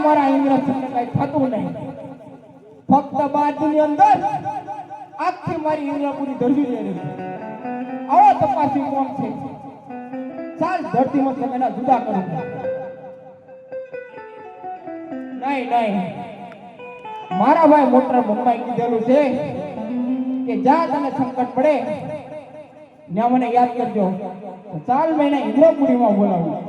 મારા ઇન્દ્રજીને કઈ થતું નહીં. ફક્ત 12 ની અંદર આખી મારી ઇન્દ્રપુરી ધરવી રહી. આવો તપાસી કોણ છે. ચાલ ધરતીમાં તમે જુદા કરો. નહીં મારા ભાઈ મોટર મમ્માએ કીધેલું છે કે જ્યાં તને સંકટ પડે ત્યાં મને યાદ કરજો. ચાલ મેં ઇન્દ્રપુરીમાં બોલાવ્યું.